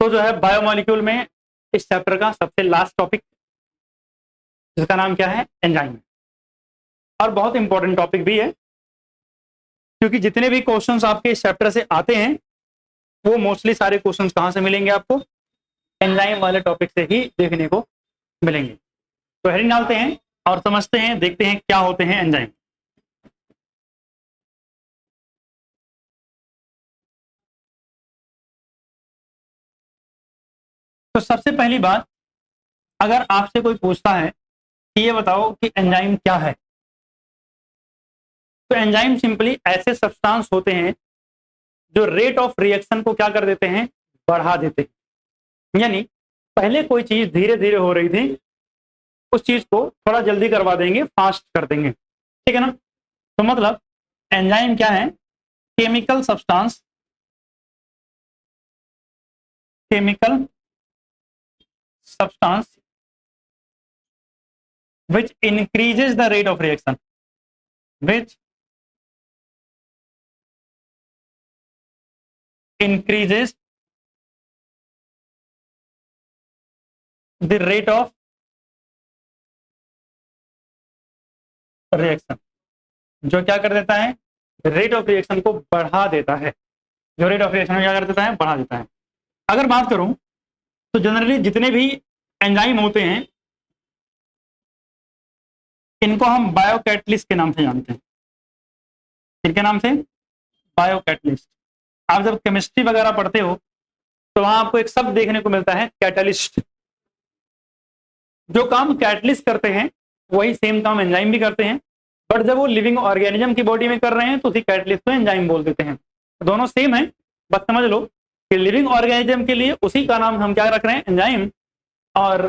तो जो है बायोमोलिक्यूल में इस चैप्टर का सबसे लास्ट टॉपिक, जिसका नाम क्या है, एंजाइम, और बहुत इंपॉर्टेंट टॉपिक भी है, क्योंकि जितने भी क्वेश्चंस आपके इस चैप्टर से आते हैं वो मोस्टली सारे क्वेश्चंस कहाँ से मिलेंगे, आपको एंजाइम वाले टॉपिक से ही देखने को मिलेंगे। तो हेडिंग डालते हैं और समझते हैं, देखते हैं क्या होते हैं एंजाइम। तो सबसे पहली बात, अगर आपसे कोई पूछता है कि ये बताओ कि एंजाइम क्या है, तो एंजाइम सिंपली ऐसे सब्सटेंस होते हैं जो रेट ऑफ रिएक्शन को क्या कर देते हैं, बढ़ा देते हैं। यानी पहले कोई चीज धीरे धीरे हो रही थी, उस चीज को थोड़ा जल्दी करवा देंगे, फास्ट कर देंगे, ठीक है ना। तो मतलब एंजाइम क्या है, chemical substance, chemical substance which increases the rate of reaction, which increases the rate of reaction, जो क्या कर देता है, रेट ऑफ रिएक्शन को बढ़ा देता है, जो रेट ऑफ रिएक्शन क्या कर देता है, बढ़ा देता है। अगर बात करूं तो जनरली जितने भी एंजाइम होते हैं इनको हम बायोकैटलिस्ट के नाम से जानते हैं। किनके नाम से, बायोकैटलिस्ट। आप जब केमिस्ट्री वगैरह पढ़ते हो तो वहां आपको एक शब्द देखने को मिलता है, कैटलिस्ट। जो काम कैटलिस्ट करते हैं वही सेम काम एंजाइम भी करते हैं, बट जब वो लिविंग ऑर्गेनिज्म की बॉडी में कर रहे हैं तो उसी कैटलिस्ट को एंजाइम बोल देते हैं। दोनों सेम है, बस समझ लो कि लिविंग ऑर्गेनिज्म के लिए उसी का नाम हम क्या रख रहे हैं, एंजाइम, और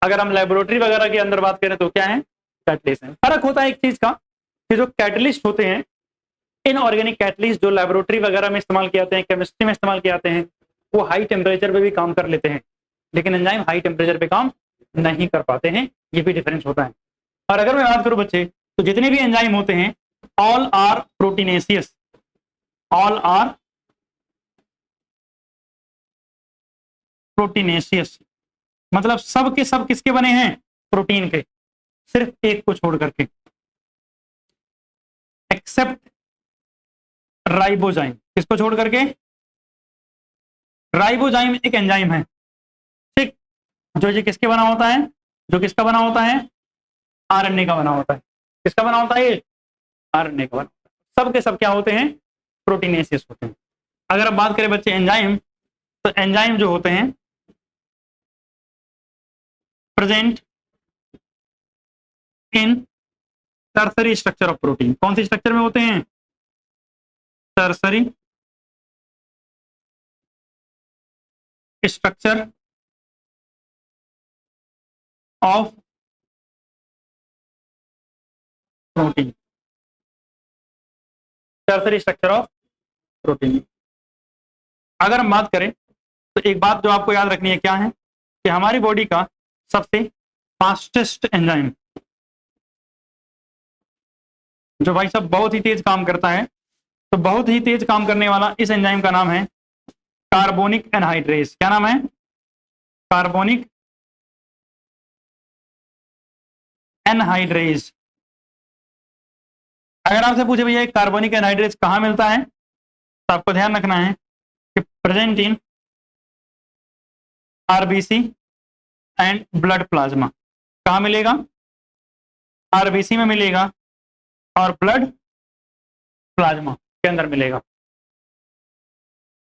अगर हम लेबोरेटरी वगैरह के अंदर बात करें तो क्या है, कैटलिस्ट है। फर्क होता है एक चीज का कि जो कैटलिस्ट होते हैं, इनऑर्गेनिक कैटलिस्ट जो लेबोरेटरी वगैरह में इस्तेमाल किए जाते हैं, केमिस्ट्री में इस्तेमाल किए जाते हैं, वो हाई टेम्परेचर पे भी काम कर लेते हैं, लेकिन एंजाइम हाई टेम्परेचर पे काम नहीं कर पाते हैं। ये भी डिफरेंस होता है। और अगर मैं बात करूं बच्चे, तो जितने भी एंजाइम होते हैं all are proteinaceous, all are proteinaceous, मतलब सब के सब किसके बने हैं, प्रोटीन के, सिर्फ एक को छोड़ करके, एक्सेप्ट राइबोजाइम। किसको छोड़ करके, राइबोजाइम एक एंजाइम है, ठीक, जो ये किसके बना होता है, जो किसका बना होता है, आरएनए का बना होता है। किसका बना होता है, ये आरएनए का बना होता है। सब के सब क्या होते हैं, प्रोटीनेशियस होते हैं। अगर अब बात करें बच्चे एंजाइम, तो एंजाइम जो होते हैं present in tertiary structure of protein. कौन सी स्ट्रक्चर में होते हैं, tertiary structure of protein, tertiary structure of protein. अगर हम बात करें तो एक बात जो आपको याद रखनी है क्या है, कि हमारी बॉडी का सबसे फास्टेस्ट एंजाइम, जो भाई साहब बहुत ही तेज काम करता है, तो बहुत ही तेज काम करने वाला इस एंजाइम का नाम है कार्बोनिक एनहाइड्रेज। क्या नाम है, कार्बोनिक एनहाइड्रेज। अगर आपसे पूछे भैया कार्बोनिक एनहाइड्रेज कहाँ मिलता है, तो आपको ध्यान रखना है कि present in RBC and blood plasma. कहाँ मिलेगा, आरबीसी में मिलेगा और ब्लड प्लाज्मा के अंदर मिलेगा।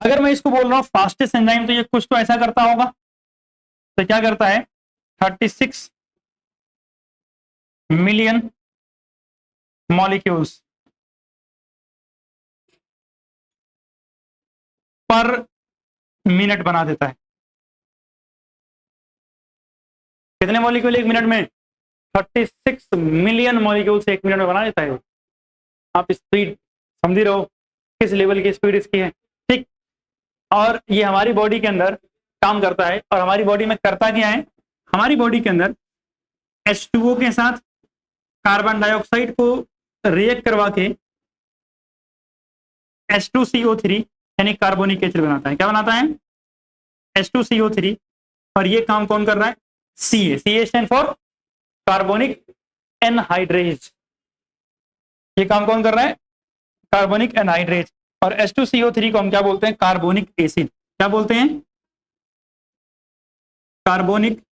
अगर मैं इसको बोल रहा हूँ फास्टेस्ट एंजाइम, तो ये कुछ तो ऐसा करता होगा, तो क्या करता है, 36 मिलियन मॉलिक्यूल्स पर मिनट बना देता है। कितने मॉलिक्यूल एक मिनट में, 36 मिलियन मॉलिक्यूल्स एक मिनट में बना देता है। आप स्पीड समझ रहे हो किस लेवल की स्पीड इसकी है, ठीक। और ये हमारी बॉडी के अंदर काम करता है, और हमारी बॉडी में करता क्या है, हमारी बॉडी के अंदर H2O के साथ कार्बन डाइऑक्साइड को रिएक्ट करवा के H2CO3 यानी कार्बोनिक एसिड बनाता है। क्या बनाता है, H2CO3, और ये काम कौन कर रहा है? Ca। Ca stand for carbonic anhydrase. ये काम कौन कर रहा है? Carbonic anhydrase. और H2CO3 को हम क्या बोलते हैं? Carbonic acid. क्या बोलते हैं? Carbonic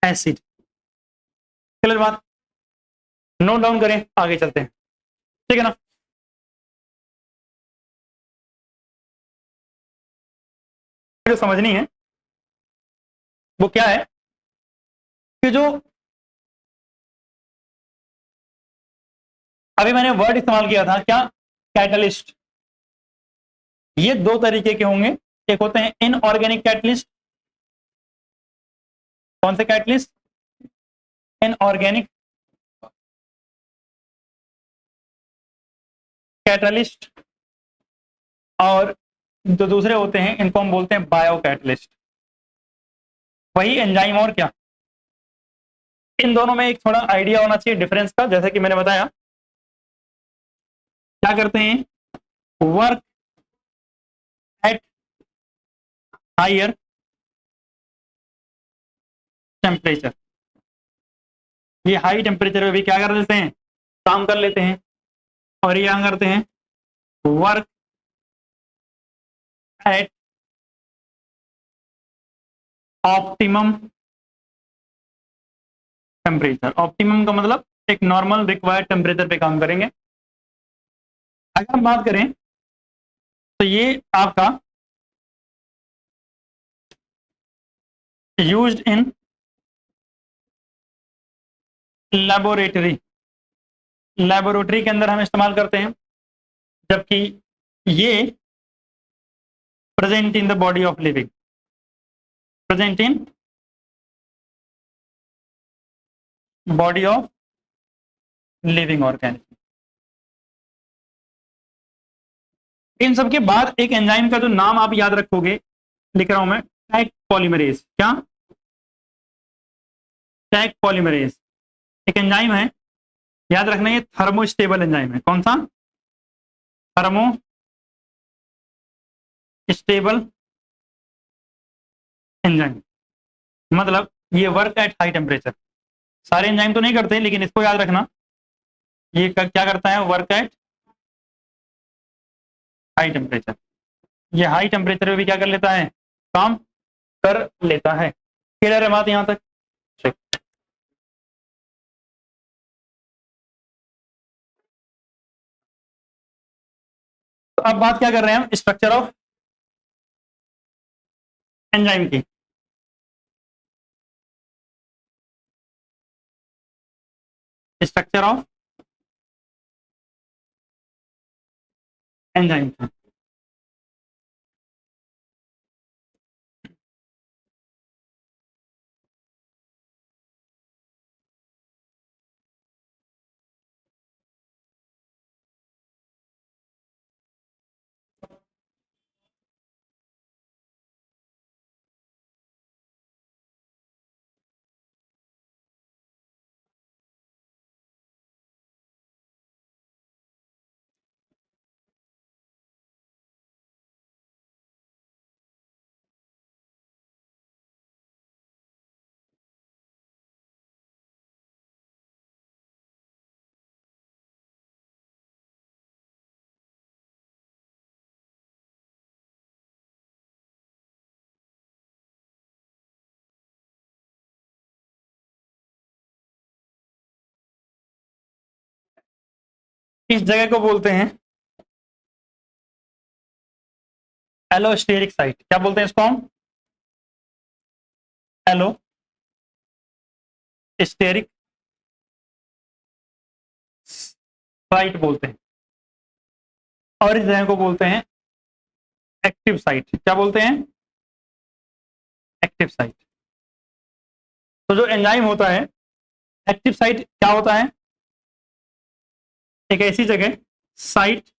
acid. क्लियर बात? नोट डाउन करें, आगे चलते हैं, ठीक है ना। जो समझनी है वो क्या है कि जो अभी मैंने वर्ड इस्तेमाल किया था, क्या? कैटलिस्ट। ये दो तरीके के होंगे, एक होते हैं इनऑर्गेनिक कैटलिस्ट। कौन से कैटलिस्ट? Inorganic catalyst. और जो दूसरे होते हैं इनको हम बोलते हैं बायो कैटलिस्ट। वही एंजाइम और क्या। इन दोनों में एक थोड़ा आइडिया होना चाहिए डिफरेंस का। जैसे कि मैंने बताया, क्या करते हैं? Work at higher temperature. ये हाई टेम्परेचर में भी क्या कर लेते हैं? काम कर लेते हैं। और ये क्या करते हैं? Work at optimum temperature. Optimum का मतलब एक नॉर्मल रिक्वायर्ड टेम्परेचर पे काम करेंगे। अगर हम बात करें तो ये आपका यूज्ड इन लेबोरेटरी। लेबोरेटरी के अंदर हम इस्तेमाल करते हैं, जबकि ये present in the body of living. Present in body of living organism. इन सब के बाद एक एंजाइम का जो नाम आप याद रखोगे, लिख रहा हूं मैं, टैग पॉलीमरेज। क्या? टैग पॉलीमरेज एक एंजाइम है, याद रखना, ये थर्मोस्टेबल एंजाइम है। कौन सा? Thermo stable enzyme. मतलब ये वर्क एट हाई टेम्परेचर। सारे एंजाइम तो नहीं करते, लेकिन इसको याद रखना, ये क्या करता है? Work at high temperature. ये हाई टेम्परेचर में भी क्या कर लेता है? काम कर लेता है। क्लियर है बात यहां तक? ठीक। तो अब बात क्या कर रहे हैं हम? स्ट्रक्चर ऑफ एंजाइम की। स्ट्रक्चर ऑफ एंजाइम की। इस जगह को बोलते हैं एलोस्टेरिक साइट। क्या बोलते हैं इसको हम? एलोस्टेरिक साइट बोलते हैं। और इस जगह को बोलते हैं एक्टिव साइट। क्या बोलते हैं? Active site. तो जो एंजाइम होता है, एक्टिव साइट क्या होता है? एक ऐसी जगह, साइट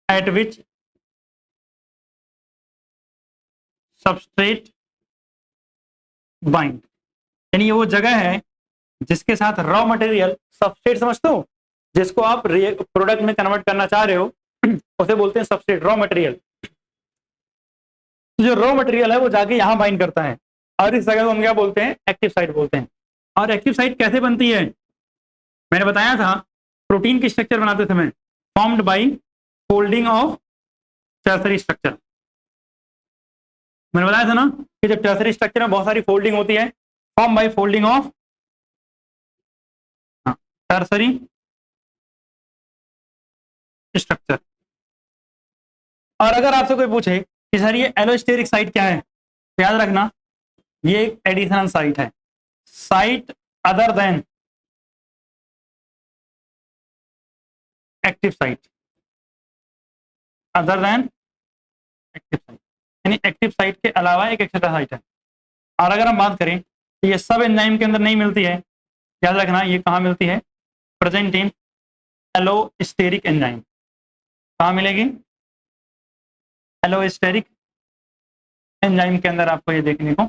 एट विच सबस्ट्रेट बाइंड। यानी ये वो जगह है जिसके साथ रॉ मटेरियल, सबस्ट्रेट समझते हो, जिसको आप प्रोडक्ट में कन्वर्ट करना चाह रहे हो, उसे बोलते हैं सबस्ट्रेट, रॉ मटेरियल। जो रॉ मटेरियल है वो जाके यहाँ बाइंड करता है और इस जगह को हम क्या बोलते हैं, एक्टिव साइट बोलते हैं। और एक्टिव साइट कैसे बनती है, मैंने बताया था प्रोटीन की स्ट्रक्चर बनाते समय formed by folding of tertiary structure. मैंने बताया था ना कि जब टर्सरी स्ट्रक्चर में बहुत सारी फोल्डिंग होती है, form by folding of tertiary structure. और अगर आपसे कोई पूछे कि सर ये एलोस्टेरिक साइट क्या है, तो याद रखना ये एक एडिशनल साइट है, site other than active site, other than active site, यानी एक्टिव साइट के अलावा एक एक्स्ट्रा साइट है। और अगर हम बात करें तो ये सब एंजाइम के अंदर नहीं मिलती है, याद रखना ये कहाँ मिलती है, प्रेजेंट इन एलोस्टेरिक एंजाइम। कहाँ मिलेगी, एलोस्टेरिक एंजाइम के अंदर आपको ये देखने को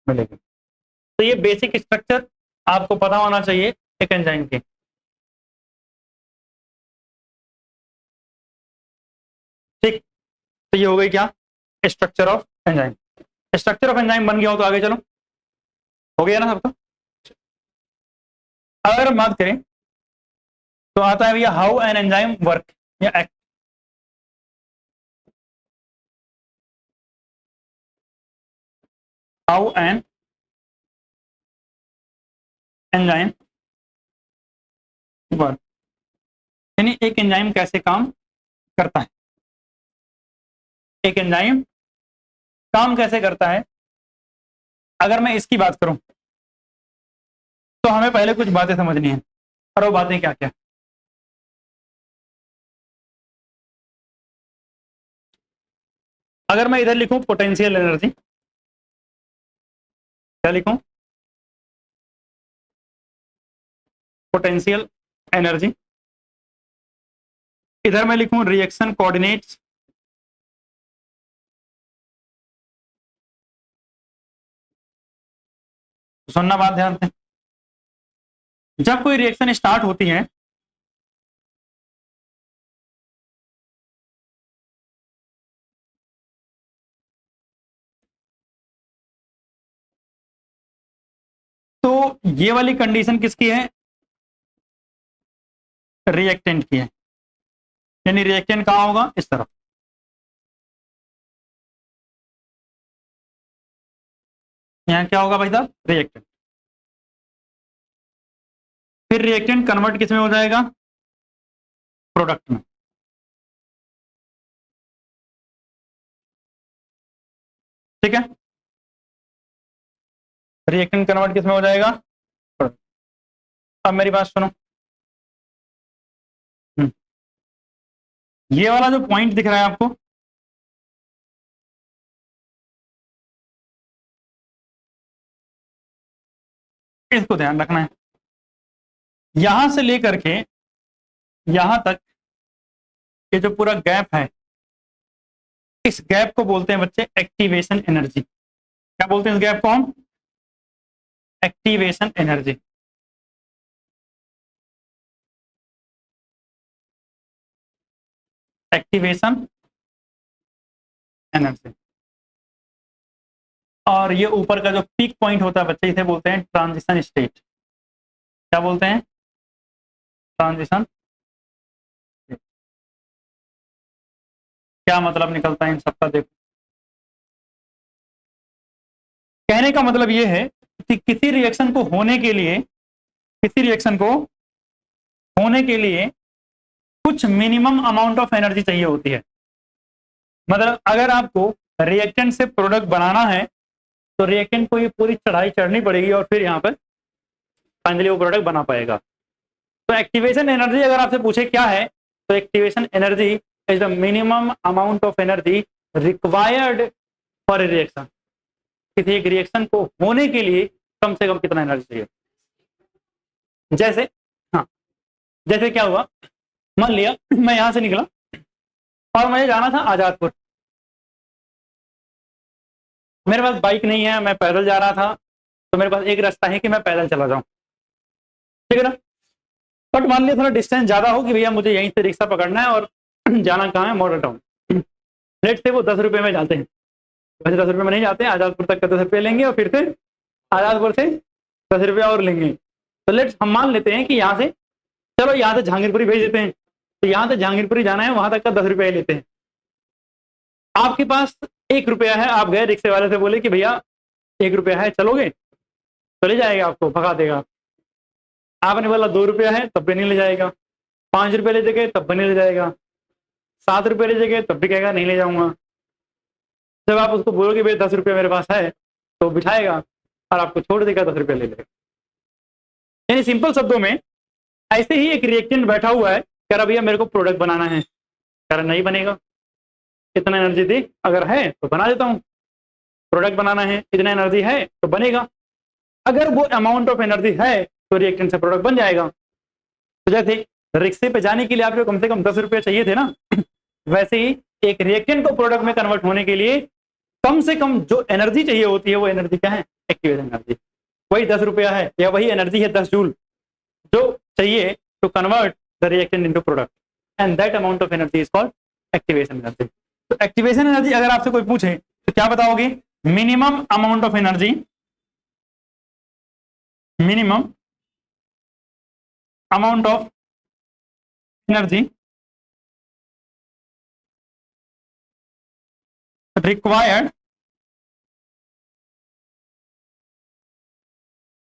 मिलेगी। तो ये बेसिक स्ट्रक्चर आपको पता होना चाहिए एक एंजाइम के। ठीक, तो ये हो गई क्या, structure of enzyme. Structure of enzyme बन गया हो तो आगे चलो, हो गया ना सबका। अगर हम बात करें तो आता है भैया हाउ एन एंजाइम वर्क या act. How an enzyme work, यानी एक एंजाइम कैसे काम करता है। एक एंजाइम काम कैसे करता है, अगर मैं इसकी बात करूं तो हमें पहले कुछ बातें समझनी है, और वो बातें क्या क्या। अगर मैं इधर लिखूं पोटेंशियल एनर्जी, क्या लिखूं, पोटेंशियल एनर्जी। इधर मैं लिखूं रिएक्शन कोऑर्डिनेट्स, सुनना बात ध्यान से। जब कोई रिएक्शन स्टार्ट होती है तो ये वाली कंडीशन किसकी है, रिएक्टेंट की है, यानी रिएक्टेंट कहां होगा, इस तरफ। यहाँ क्या होगा भाई साहब, रिएक्टेंट। फिर रिएक्टेंट कन्वर्ट किस में हो जाएगा, प्रोडक्ट में। ठीक है, रिएक्टेंट कन्वर्ट किस में हो जाएगा, product। अब मेरी बात सुनो, ये वाला जो पॉइंट दिख रहा है आपको, इसको ध्यान रखना है। यहां से लेकर के यहां तक ये जो पूरा गैप है, इस गैप को बोलते हैं बच्चे एक्टिवेशन एनर्जी। क्या बोलते हैं इस गैप को हम, एक्टिवेशन एनर्जी। Activation energy. और ये ऊपर का जो पीक पॉइंट होता है बच्चे, इसे बोलते हैं ट्रांजिशन स्टेट। क्या बोलते हैं, ट्रांजिशन। क्या मतलब निकलता है इन सबका, देखो। कहने का मतलब ये है कि किसी रिएक्शन को होने के लिए, किसी रिएक्शन को होने के लिए कुछ मिनिमम अमाउंट ऑफ एनर्जी चाहिए होती है। मतलब अगर आपको रिएक्टेंट से प्रोडक्ट बनाना है तो रिएक्टेंट को ये पूरी चढ़ाई चढ़नी पड़ेगी और फिर यहाँ पर फाइनली वो प्रोडक्ट बना पाएगा। तो एक्टिवेशन एनर्जी अगर आपसे पूछे क्या है, तो activation energy is the minimum amount of energy required for a reaction. किसी एक रिएक्शन को होने के लिए कम से कम कितना एनर्जी चाहिए। जैसे हाँ, जैसे क्या हुआ, मान लिया मैं यहां से निकला और मुझे जाना था आजादपुर। मेरे पास बाइक नहीं है, मैं पैदल जा रहा था, तो मेरे पास एक रास्ता है कि मैं पैदल चला जाऊं, ठीक है ना। बट मान लिया थोड़ा डिस्टेंस ज्यादा हो कि भैया मुझे यहीं से रिक्शा पकड़ना है और जाना कहाँ है, मॉडल टाउन। लेट से वो 10 रुपये में जाते हैं, वैसे 10 रुपये में नहीं जाते, आजादपुर तक का 10 रुपये लेंगे और फिर से आजादपुर से 10 रुपये और लेंगे। तो लेट्स हम मान लेते हैं कि यहाँ से, चलो यहाँ से जहांगीरपुरी भेज देते हैं, तो यहाँ से जहांगीरपुरी जाना है, वहां तक का 10 रुपये लेते हैं। आपके पास 1 रुपया है, आप गए रिक्शे वाले से बोले कि भैया 1 रुपया है, चलोगे? तो ले जाएगा, आपको भगा देगा। आपने बोला 2 रुपया है, तब भी नहीं ले जाएगा। 5 रुपये ले जाएगा, तब भी नहीं ले जाएगा। 7 रुपये ले जाएगा, तब भी कहेगा नहीं ले जाऊंगा। जब आप उसको बोलोगे भाई 10 रुपये मेरे पास है, तो बिठाएगा और आपको छोड़ देगा, 10 रुपये ले लेगा। यानी सिंपल शब्दों में ऐसे ही एक रिएक्टेंट बैठा हुआ है, कह रहा भैया मेरे को प्रोडक्ट बनाना है, कह रहा नहीं बनेगा, इतना एनर्जी दे, अगर है तो बना देता हूँ। प्रोडक्ट बनाना है, इतना एनर्जी है तो बनेगा, अगर वो अमाउंट ऑफ एनर्जी है तो रिएक्टेंट से प्रोडक्ट बन जाएगा। तो जैसे रिक्शे पे जाने के लिए आपको कम से कम 10 रुपये चाहिए थे ना, वैसे ही एक रिएक्टेंट को प्रोडक्ट में कन्वर्ट होने के लिए कम से कम जो एनर्जी चाहिए होती है, वो एनर्जी क्या है, एक्टिवेशन एनर्जी। वही 10 रुपया है, या वही एनर्जी है 10 जूल जो चाहिए to convert the reactant into product, and that amount of energy is called activation energy. तो एक्टिवेशन एनर्जी अगर आपसे कोई पूछे तो क्या बताओगे? Minimum amount of energy, minimum amount of energy required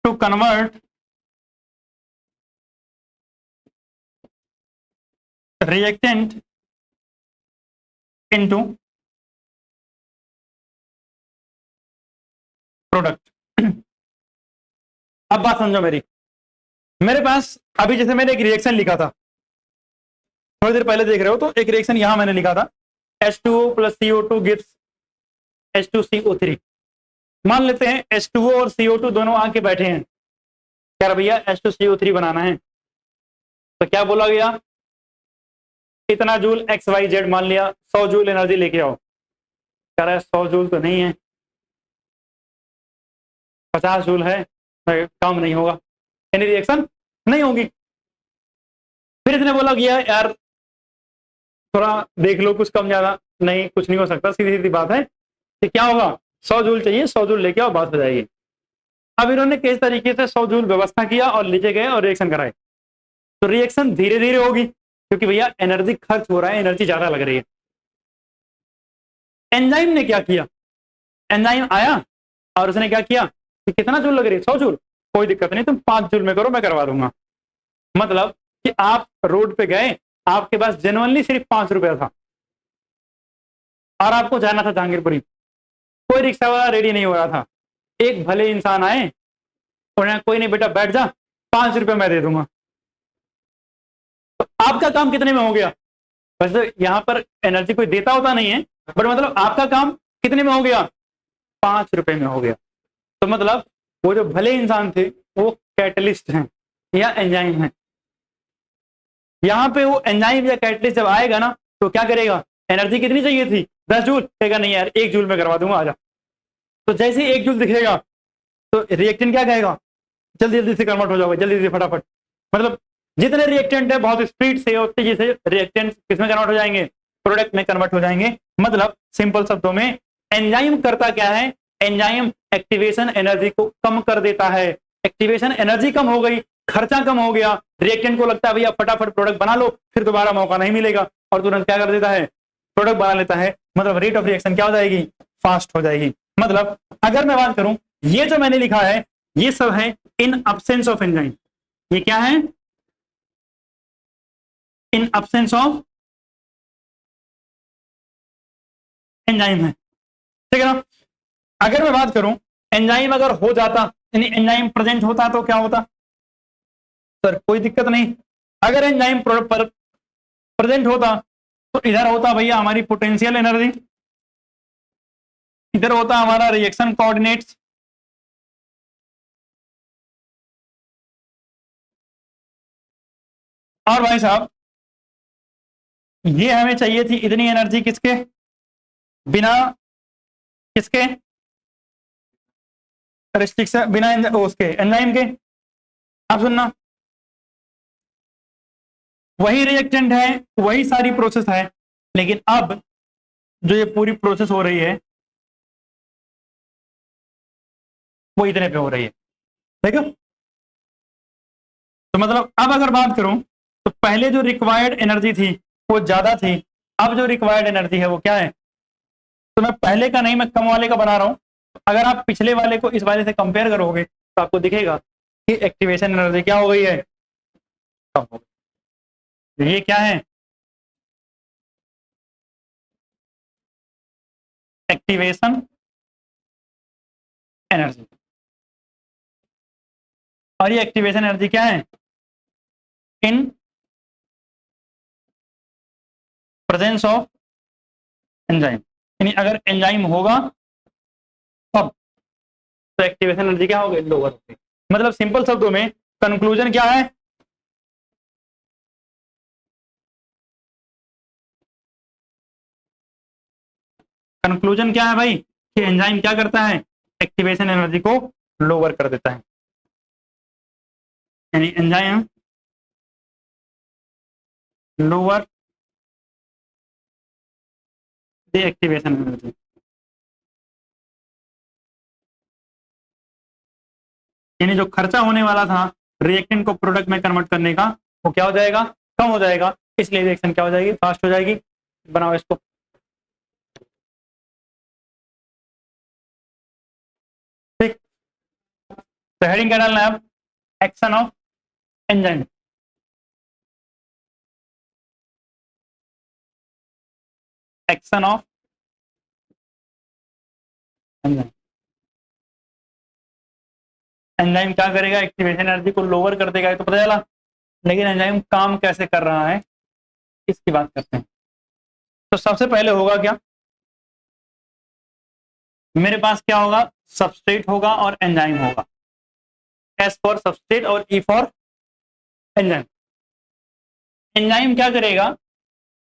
to convert reactant into product. अब बात समझो मेरी, मेरे पास अभी जैसे मैंने एक रिएक्शन लिखा था, थोड़ी देर पहले देख रहे हो, तो एक रिएक्शन यहां मैंने लिखा था H2O plus CO2 gives H2CO3। मान लेते हैं H2O और CO2 दोनों आके बैठे हैं, कह रहा भैया H2CO3 बनाना है। तो क्या बोला गया, इतना जूल XYZ, मान लिया 100 जूल एनर्जी लेके आओ। कह रहा है 100 जूल तो नहीं है, 50 जूल है, काम नहीं होगा, यानी रिएक्शन नहीं होगी। फिर इसने बोला गया यार थोड़ा देख लो, कुछ कम ज्यादा नहीं, कुछ नहीं हो सकता, सीधी सीधी बात है कि क्या होगा, 100 जूल चाहिए, 100 जूल लेके आओ, बात हो जाएगी। अब इन्होंने किस तरीके से 100 जूल व्यवस्था किया और नीचे गए और रिएक्शन कराए, तो रिएक्शन धीरे धीरे होगी, क्योंकि भैया एनर्जी खर्च हो रहा है, एनर्जी ज्यादा लग रही है। एंजाइम ने क्या किया, एंजाइम आया और उसने क्या किया कि कितना जूल लग रही है, 100 जूल, कोई दिक्कत नहीं, तुम 5 जूल में करो, मैं करवा दूंगा। मतलब कि आप रोड पे गए, आपके पास जेन्युइनली सिर्फ 5 रुपया था और आपको जाना था जहांगीरपुरी, कोई रिक्शा वाला रेडी नहीं हो रहा था, एक भले इंसान आए, उन्होंने कोई नहीं बेटा बैठ जा, 5 रुपये मैं दे दूंगा। तो आपका काम कितने में हो गया? वैसे यहाँ पर एनर्जी कोई देता होता नहीं है, बट मतलब आपका काम कितने में हो गया, 5 रुपये में हो गया। तो मतलब वो जो भले इंसान थे वो कैटलिस्ट हैं या एंजाइम है। यहाँ पे वो एंजाइम या कैटलिस्ट जब आएगा ना, तो क्या करेगा, एनर्जी कितनी चाहिए थी, 10 जूल, कहेगा नहीं यार 1 जूल में करवा दूंगा, आजा। तो जैसे ही 1 जूल दिखेगा तो रिएक्टेंट क्या कहेगा, जल्दी जल्दी से कन्वर्ट हो जाओगे, जल्दी से फटाफट। मतलब जितने रिएक्टेंट है बहुत स्पीड से और तेजी से रिएक्टेंट किसमें कन्वर्ट हो जाएंगे, प्रोडक्ट में कन्वर्ट हो जाएंगे। मतलब सिंपल शब्दों में एंजाइम करता क्या है, एंजाइम एक्टिवेशन एनर्जी को कम कर देता है। एक्टिवेशन एनर्जी कम हो गई, खर्चा कम हो गया, रिएक्टेंट को लगता है भैया फटाफट प्रोडक्ट बना लो, फिर दोबारा मौका नहीं मिलेगा, और तुरंत क्या कर देता है, प्रोडक्ट बना लेता है। मतलब रेट ऑफ रिएक्शन क्या हो जाएगी, फास्ट हो जाएगी। मतलब अगर मैं बात करूं, ये जो मैंने लिखा है ये सब है इन अब्सेंस ऑफ एंजाइम। ये क्या है, इन अब्सेंस ऑफ एंजाइम है, ठीक है ना। अगर मैं बात करूं एंजाइम अगर हो जाता, यानी एंजाइम प्रेजेंट होता तो क्या होता, सर कोई दिक्कत नहीं। अगर एंजाइम प्रेजेंट होता तो इधर होता भैया हमारी पोटेंशियल एनर्जी, इधर होता हमारा रिएक्शन कोऑर्डिनेट्स, और भाई साहब ये हमें चाहिए थी इतनी एनर्जी किसके बिना, किसके रिस्ट्रिक्शन, बिना उसके एंजाइम के। आप सुनना, वही रिएक्टेंट है, वही सारी प्रोसेस है, लेकिन अब जो ये पूरी प्रोसेस हो रही है वो इतने पे हो रही है, देखो। तो मतलब अब अगर बात करूं तो पहले जो रिक्वायर्ड एनर्जी थी वो ज्यादा थी, अब जो रिक्वायर्ड एनर्जी है वो क्या है? तो मैं पहले का नहीं, मैं कम वाले का बना रहा हूं। अगर आप पिछले वाले को इस वाले से कंपेयर करोगे तो आपको दिखेगा कि एक्टिवेशन एनर्जी क्या हो गई है? कम हो गई। तो ये क्या है? Activation energy. और ये एक्टिवेशन एनर्जी क्या है? इन प्रेजेंस ऑफ एंजाइम, यानी अगर एंजाइम होगा तब, तो एक्टिवेशन एनर्जी क्या होगी? लोअर होगी। मतलब सिंपल शब्दों में कंक्लूजन क्या है? कंक्लूजन क्या है भाई? कि एंजाइम क्या करता है? एक्टिवेशन एनर्जी को लोअर कर देता है, यानी enzyme lower the activation energy. यानी जो खर्चा होने वाला था रिएक्टेंट को प्रोडक्ट में कन्वर्ट करने का, वो क्या हो जाएगा? कम हो जाएगा। इसलिए रिएक्शन क्या हो जाएगी? फास्ट हो जाएगी। बनाओ इसको। ठीक। तो हेडिंग क्या डालना है अब? Action of enzyme. Action of enzyme. Enzyme क्या करेगा? एक्टिवेशन एनर्जी को लोअर कर देगा, ये तो पता चला। लेकिन एंजाइम काम कैसे कर रहा है इसकी बात करते हैं। तो सबसे पहले होगा क्या? मेरे पास क्या होगा? सबस्ट्रेट होगा और एंजाइम होगा। एस फॉर सबस्ट्रेट और ई फॉर एंजाइम। एंजाइम क्या करेगा?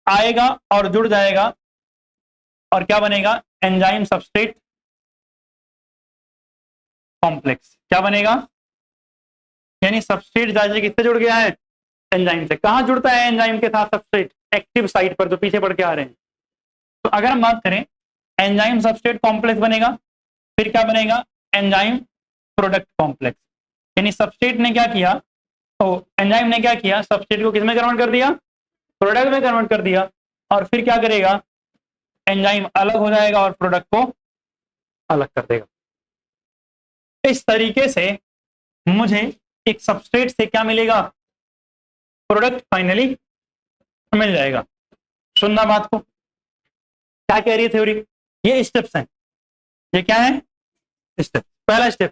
आएगा और जुड़ जाएगा और क्या बनेगा? Enzyme substrate complex. क्या बनेगा? यानी सबस्ट्रेट जाके किससे जुड़ गया है? एंजाइम से। कहां जुड़ता है एंजाइम के साथ सबस्ट्रेट? एक्टिव साइट पर, जो पीछे पढ़ के आ रहे हैं। तो अगर हम बात करें, एंजाइम सबस्ट्रेट कॉम्प्लेक्स बनेगा, फिर क्या बनेगा? Enzyme product complex. यानी सबस्ट्रेट ने क्या किया? तो एंजाइम ने क्या किया? सबस्ट्रेट को किसमें कन्वर्ट कर दिया? प्रोडक्ट में कन्वर्ट कर दिया। और फिर क्या करेगा? एंजाइम अलग हो जाएगा और प्रोडक्ट को अलग कर देगा। इस तरीके से मुझे एक सबस्ट्रेट से क्या मिलेगा? प्रोडक्ट फाइनली मिल जाएगा। सुनना बात को, क्या कह रही है थ्योरी? ये स्टेप्स हैं। ये क्या है? स्टेप। पहला स्टेप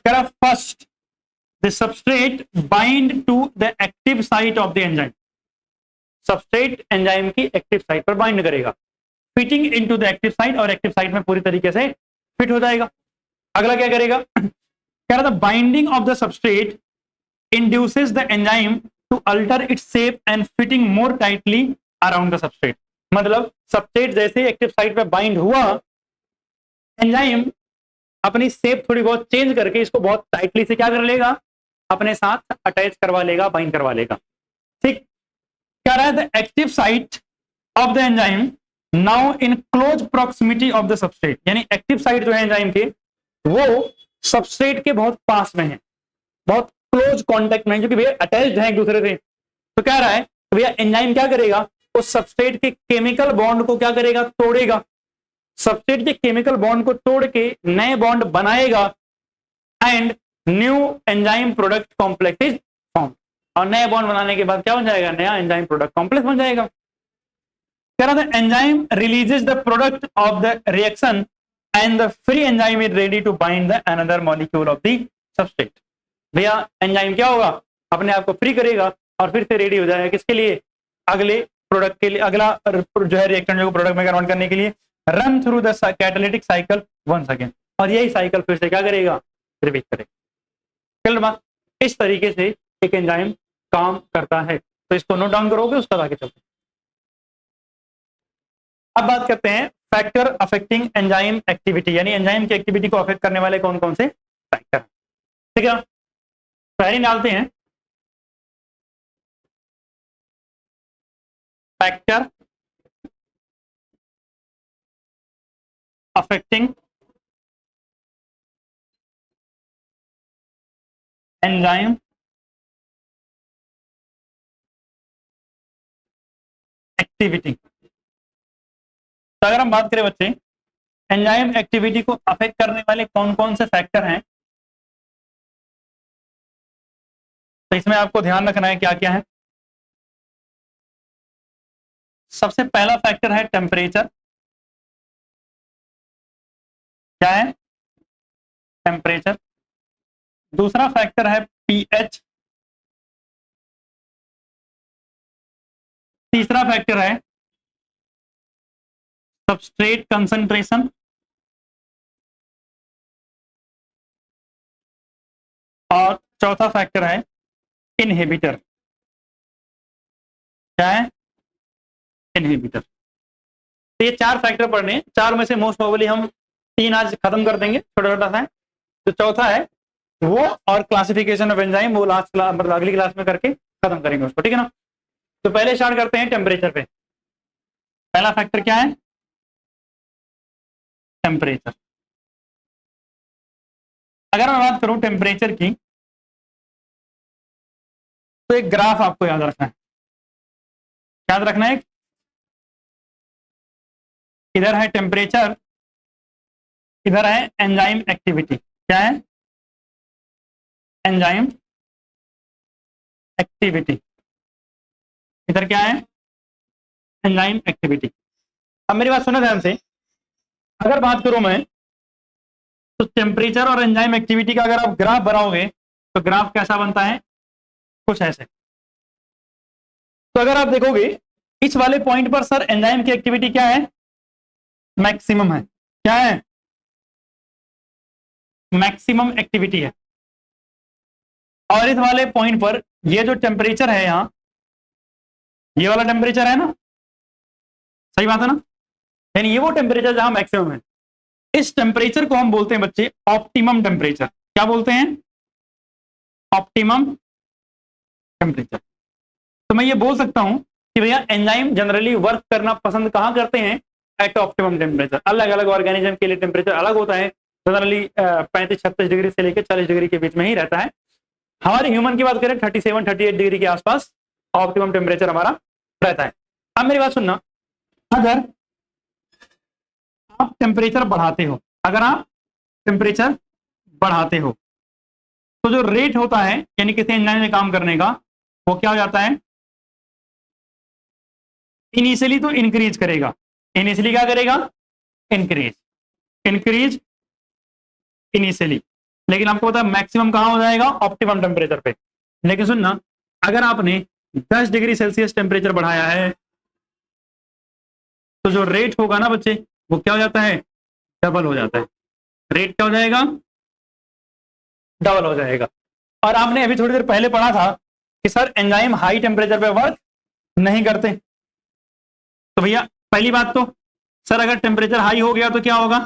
कह रहा, first the substrate bind to the active site of the enzyme. Substrate enzyme की एक्टिव साइट पर बाइंड करेगा, fitting into the active site, और एक्टिव साइट में पूरी तरीके से फिट हो जाएगा। अगला क्या करेगा? कह रहा था binding of the substrate induces the enzyme to alter its shape and fitting more tightly around the substrate। मतलब सबस्ट्रेट जैसे एक्टिव साइट पे बाइंड हुआ, एंजाइम अपनी शेप थोड़ी बहुत चेंज करके इसको बहुत टाइटली से क्या कर लेगा? अपने साथ अटैच करवा लेगा, बाइंड करवा लेगा। ठीक। क्या रहा है? The active site of the enzyme now in close proximity of the substrate. यानी एक्टिव साइट जो है एंजाइम के, वो सबस्ट्रेट के बहुत पास में है, बहुत क्लोज कांटेक्ट में, जो कि भैया अटैच्ड है एक दूसरे से। तो क्या रहा है? तो भैया एंजाइम क्या करेगा? उस सबस्ट्रेट के केमिकल बॉन्ड को क्या करेगा? तोड़ेगा। सबस्ट्रेट के केमिकल बॉन्ड को तोड़ के नए बॉन्ड बनाएगा, and new enzyme product complex is form. और नए बॉन्ड बनाने के बाद क्या बन जाएगा? नया एंजाइम प्रोडक्ट कॉम्प्लेक्स बन जाएगा। कह रहा था enzyme releases the product of the reaction and the free enzyme is ready to bind the another molecule of the substrate. भैया एंजाइम क्या होगा? अपने आप को फ्री करेगा और फिर से रेडी हो जाएगा किसके लिए? अगले प्रोडक्ट के लिए, अगला जो है रिएक्टेंट को प्रोडक्ट में कन्वर्ट करने के लिए। Run through the catalytic cycle once again, और यही साइकिल फिर से क्या करेगा? रिपीट करेगा। चल बात, इस तरीके से एक एंजाइम काम करता है। तो इसको नोट डाउन करोगे, उस तरह के चलते। अब बात करते हैं फैक्टर अफेक्टिंग एंजाइम एक्टिविटी, यानी एंजाइम की एक्टिविटी को अफेक्ट करने वाले कौन कौन से फैक्टर। ठीक है, पहले डालते हैं फैक्टर अफेक्टिंग एंजाइम एक्टिविटी। तो अगर हम बात करें बच्चे एंजाइम एक्टिविटी को अफेक्ट करने वाले कौन कौन से फैक्टर हैं, तो इसमें आपको ध्यान रखना है क्या क्या है। सबसे पहला फैक्टर है टेम्परेचर। क्या है? टेम्परेचर। दूसरा फैक्टर है पीएच। तीसरा फैक्टर है सबस्ट्रेट कंसंट्रेशन। और चौथा फैक्टर है इनहिबिटर। क्या है? इनहिबिटर। तो ये चार फैक्टर पढ़ने हैं, चार में से मोस्ट प्रोबेबली हम तीन आज खत्म कर देंगे, छोटा छोटा सा है। तो चौथा है वो और क्लासिफिकेशन ऑफ एंजाइम, वो लास्ट क्लास मतलब अगली क्लास में करके खत्म करेंगे उसको, ठीक है ना। तो पहले स्टार्ट करते हैं टेम्परेचर पे। पहला फैक्टर क्या है? टेम्परेचर। अगर मैं बात करूं टेम्परेचर की, तो एक ग्राफ आपको याद रखना है। याद रखना है, इधर है टेम्परेचर, इधर है एंजाइम एक्टिविटी। क्या है? Enzyme activity. इधर क्या है? Enzyme activity. अब मेरी बात सुनो ध्यान से। अगर बात करूं मैं, तो टेम्परेचर और एंजाइम एक्टिविटी का अगर आप ग्राफ बनाओगे तो ग्राफ कैसा बनता है? कुछ ऐसे। तो अगर आप देखोगे इस वाले पॉइंट पर सर एंजाइम की एक्टिविटी क्या है? मैक्सिमम है। क्या है? मैक्सिमम एक्टिविटी है। और इस वाले पॉइंट पर ये जो टेम्परेचर है यहां, ये वाला टेम्परेचर है ना, सही बात है ना, यानी ये वो टेम्परेचर जहां मैक्सिमम है। इस टेम्परेचर को हम बोलते हैं बच्चे ऑप्टिमम टेम्परेचर। क्या बोलते हैं? Optimum temperature. तो मैं ये बोल सकता हूं कि भैया एंजाइम जनरली वर्क करना पसंद कहां करते हैं? At optimum temperature. अलग अलग ऑर्गेनिज्म के लिए टेम्परेचर अलग होता है, जनरली 35-36 डिग्री से लेकर 40 डिग्री के बीच में ही रहता है। हमारे ह्यूमन की बात करें 37-38 डिग्री के आसपास ऑप्टिमम टेम्परेचर हमारा रहता है। अब मेरी बात सुनना, अगर आप टेम्परेचर बढ़ाते हो, अगर आप टेम्परेचर बढ़ाते हो, तो जो रेट होता है यानी किसी एंजाइम में काम करने का, वो क्या हो जाता है? इनिशियली तो इंक्रीज करेगा। इनिशियली क्या करेगा? इंक्रीज। इंक्रीज इनिशियली, लेकिन आपको पता है मैक्सिमम कहां हो जाएगा? ऑप्टिमम टेम्परेचर पे। लेकिन सुनना, अगर आपने 10 डिग्री सेल्सियस टेम्परेचर बढ़ाया है, तो जो रेट होगा ना बच्चे, वो क्या हो जाता है? डबल हो जाता है। रेट क्या हो जाएगा? डबल हो जाएगा। और आपने अभी थोड़ी देर पहले पढ़ा था कि सर एंजाइम हाई टेम्परेचर पे वर्क नहीं करते। तो भैया पहली बात तो सर अगर टेम्परेचर हाई हो गया तो क्या होगा?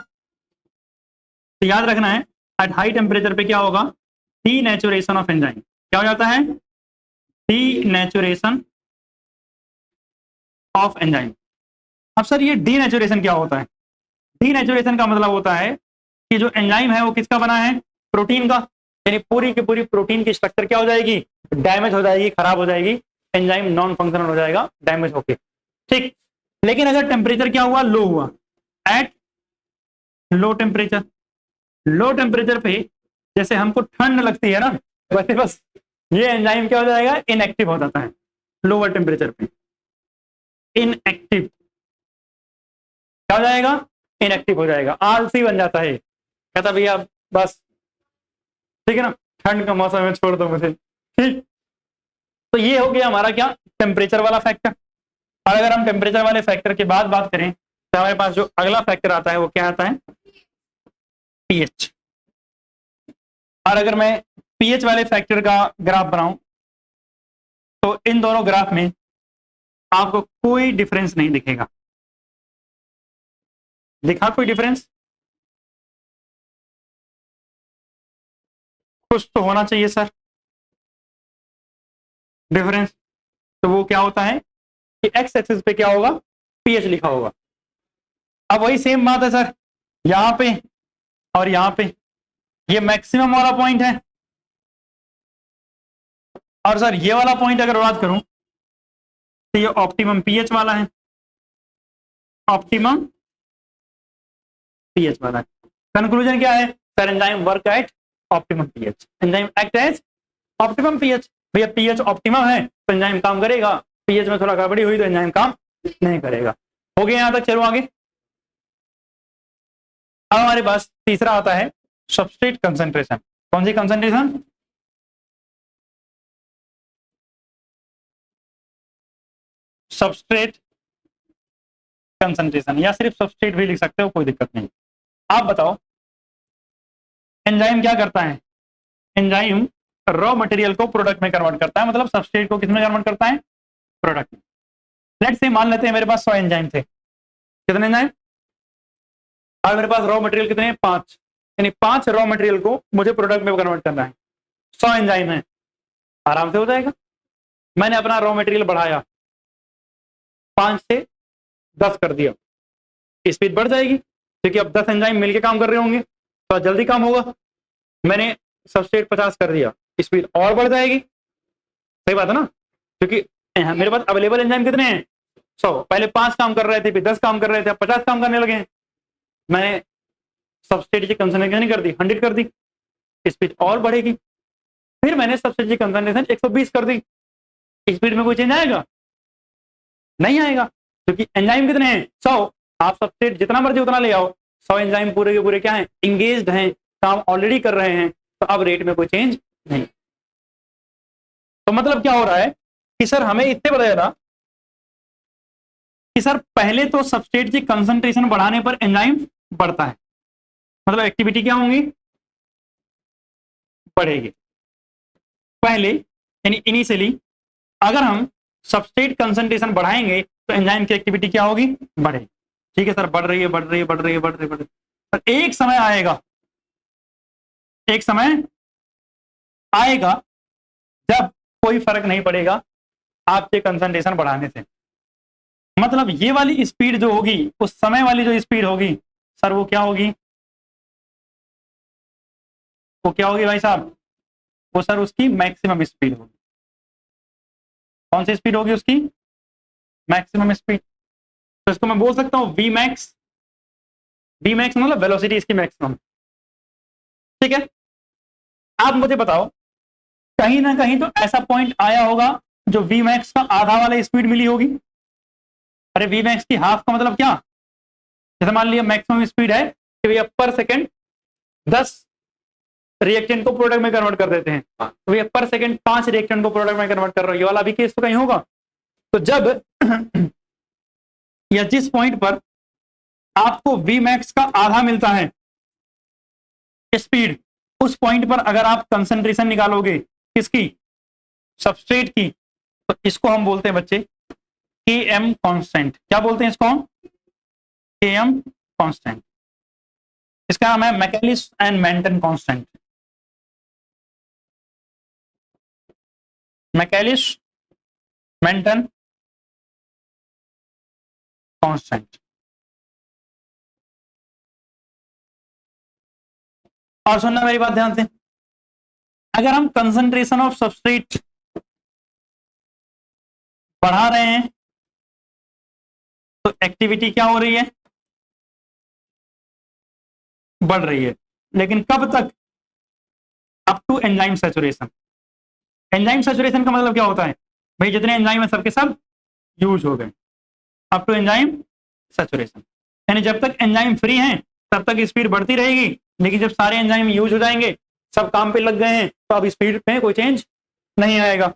तो याद रखना है, एट हाई टेम्परेचर पे क्या होगा? Denaturation of enzyme. क्या हो जाता है? Denaturation of enzyme. अब सर ये डीनेचुरेशन क्या होता है? डीनेचुरेशन का मतलब होता है कि जो एंजाइम है वो किसका बना है? प्रोटीन का। यानी पूरी की पूरी प्रोटीन की स्ट्रक्चर क्या हो जाएगी? डैमेज हो जाएगी, खराब हो जाएगी, एंजाइम नॉन फंक्शनल हो जाएगा डैमेज होके। ठीक। लेकिन अगर टेम्परेचर क्या हुआ? लो हुआ। At low temperature, low temperature पे जैसे हमको ठंड लगती है ना, वैसे बस ये एंजाइम क्या हो जाएगा? इनएक्टिव हो जाता है लोअर टेम्परेचर पे। इनएक्टिव क्या हो जाएगा? इनएक्टिव हो जाएगा, आलसी बन जाता है, कहता भैया बस ठीक है ना, ठंड का मौसम है, छोड़ दो मुझे। ठीक। तो ये हो गया हमारा क्या? टेम्परेचर वाला फैक्टर। और अगर हम टेम्परेचर वाले फैक्टर के बाद बात करें, तो हमारे पास जो अगला फैक्टर आता है वो क्या आता है? पीएच। और अगर मैं पीएच वाले फैक्टर का ग्राफ बनाऊं, तो इन दोनों ग्राफ में आपको कोई डिफरेंस नहीं दिखेगा। दिखा कोई डिफरेंस? कुछ तो होना चाहिए सर डिफरेंस। तो वो क्या होता है कि एक्स एक्सिस पे क्या होगा? पीएच लिखा होगा। अब वही सेम बात है सर, यहां पे और यहां पे, ये मैक्सिमम वाला पॉइंट है। और सर ये वाला पॉइंट अगर बात करूं तो ये ऑप्टिमम पीएच वाला है, ऑप्टिमम पीएच वाला है। कंक्लूजन क्या है sir? Enzyme work at optimum pH, enzyme act as optimum pH. भैया पीएच ऑप्टिमम है तो एंजाइम काम करेगा, पीएच में थोड़ा गड़बड़ी हुई तो एंजाइम काम नहीं करेगा। हो गया यहां तक, चलो आगे। अब हमारे पास तीसरा आता है सबस्ट्रेट कंसंट्रेशन। कौन सी कंसंट्रेशन? सबस्ट्रेट कंसंट्रेशन, या सिर्फ सबस्ट्रेट भी लिख सकते हो, कोई दिक्कत नहीं। आप बताओ एंजाइम क्या करता है? एंजाइम रॉ मटेरियल को प्रोडक्ट में कन्वर्ट करता है, मतलब सबस्ट्रेट को किसमें कन्वर्ट करता है? प्रोडक्ट में। लेट्स से मान लेते हैं मेरे पास 100 एंजाइम थे। कितने एंजाइम? और मेरे पास रॉ मटेरियल कितने हैं? 5, यानी 5 रॉ मटेरियल को मुझे प्रोडक्ट में कन्वर्ट करना है। 100 एंजाइम है, आराम से हो जाएगा। मैंने अपना रॉ मटेरियल बढ़ाया, 5 से 10 कर दिया, स्पीड बढ़ जाएगी क्योंकि अब 10 एंजाइम मिलकर काम कर रहे होंगे तो जल्दी काम होगा। मैंने सबस्ट्रेट 50 कर दिया, स्पीड और बढ़ जाएगी। सही बात है ना? क्योंकि मेरे पास अवेलेबल एंजाइम कितने हैं? 100। पहले 5 काम कर रहे थे, फिर 10 काम कर रहे थे, अब 50 काम करने लगे हैं। मैंने सबस्ट्रेट की कंसंट्रेशन नहीं कर दी, 100 कर दी, स्पीड और बढ़ेगी। फिर मैंने सबस्ट्रेट की कंसंट्रेशन 120 कर दी, स्पीड में कोई चेंज आएगा? नहीं आएगा, क्योंकि एंजाइम कितने हैं? 100। आप सबस्ट्रेट जितना मर्जी उतना ले आओ, 100 एंजाइम पूरे के पूरे क्या है? इंगेज्ड हैं, काम ऑलरेडी कर रहे हैं, तो अब रेट में कोई चेंज नहीं। तो मतलब क्या हो रहा है कि सर हमें इससे पता चला कि सर पहले तो सबस्ट्रेट की कंसंट्रेशन बढ़ाने पर एंजाइम बढ़ता है, मतलब एक्टिविटी क्या होंगी? बढ़ेगी। पहले यानी इनिशियली अगर हम सबस्ट्रेट कंसंट्रेशन बढ़ाएंगे तो एंजाइम की एक्टिविटी क्या होगी? बढ़ेगी। ठीक है सर, बढ़ रही है, बढ़ रही है, बढ़ रही है, बढ़ रही है, बढ़ रही है। पर एक समय आएगा, एक समय आएगा जब कोई फर्क नहीं पड़ेगा आपके कंसंट्रेशन बढ़ाने से। मतलब ये वाली स्पीड जो होगी, उस समय वाली जो स्पीड होगी सर, वो क्या होगी? वो क्या होगी भाई साहब? वो सर उसकी मैक्सिमम स्पीड होगी। कौन सी स्पीड होगी उसकी? Maximum speed. तो इसको मैं बोल सकता हूं वी मैक्स। वी मैक्स मतलब वेलोसिटी इसकी मैक्सिमम। ठीक है, आप मुझे बताओ कहीं ना कहीं तो ऐसा पॉइंट आया होगा जो वी मैक्स का आधा वाला स्पीड मिली होगी। अरे वी मैक्स की हाफ का मतलब क्या? जैसे मान लिया मैक्सिमम स्पीड है कि भैया पर सेकंड 10 रिएक्टेंट को प्रोडक्ट में कन्वर्ट कर देते हैं, तो भैया पर सेकंड 5 रिएक्टेंट को प्रोडक्ट में कन्वर्ट कर रहे हो, ये वाला भी केस तो कहीं होगा। तो जब या जिस पॉइंट पर आपको वी मैक्स का आधा मिलता है स्पीड, उस पॉइंट पर अगर आप कंसंट्रेशन निकालोगे किसकी? सबस्ट्रेट की, तो इसको हम बोलते हैं बच्चे के एम कॉन्स्टेंट। क्या बोलते हैं इसको हम? के एम कॉन्स्टेंट। इसका नाम है Michaelis and Menten constant. Michaelis Menten constant. और सुनना मेरी बात ध्यान से, अगर हम कंसंट्रेशन ऑफ सबस्ट्रेट बढ़ा रहे हैं तो एक्टिविटी क्या हो रही है? बढ़ रही है। लेकिन कब तक? Up to enzyme saturation. Enzyme saturation का मतलब क्या होता है? भाई जितने एंजाइम है सबके सब यूज हो गए, अप टू एंजाइम सैचुरेशन। यानी जब तक एंजाइम फ्री हैं तब तक स्पीड बढ़ती रहेगी, लेकिन जब सारे एंजाइम यूज हो जाएंगे, सब काम पे लग गए हैं, तो अब स्पीड में कोई चेंज नहीं आएगा।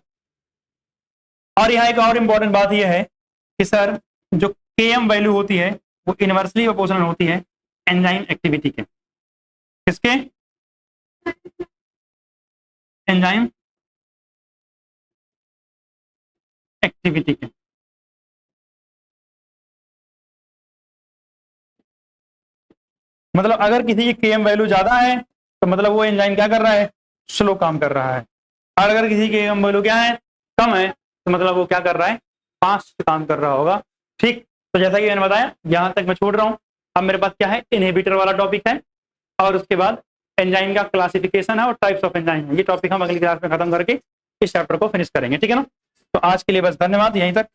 और यहाँ एक और इंपॉर्टेंट बात यह है कि सर जो Km वैल्यू होती है वो इनवर्सली प्रोपोर्शनल होती है एंजाइम एक्टिविटी के। किसके? एंजाइम एक्टिविटी के। मतलब अगर किसी की Km वैल्यू ज्यादा है तो मतलब वो एंजाइम क्या कर रहा है? स्लो काम कर रहा है। और अगर किसी की Km वैल्यू क्या है? कम है, तो मतलब वो क्या कर रहा है? फास्ट काम कर रहा होगा। ठीक, तो जैसा कि मैंने बताया यहां तक मैं छोड़ रहा हूं, अब मेरे पास क्या है, इनहिबिटर वाला टॉपिक है और उसके बाद एंजाइम का क्लासिफिकेशन है और टाइप्स ऑफ एंजाइम है। ये टॉपिक हम अगली क्लास में खत्म करके इस चैप्टर को फिनिश करेंगे, ठीक है ना। तो आज के लिए बस धन्यवाद, यहीं तक।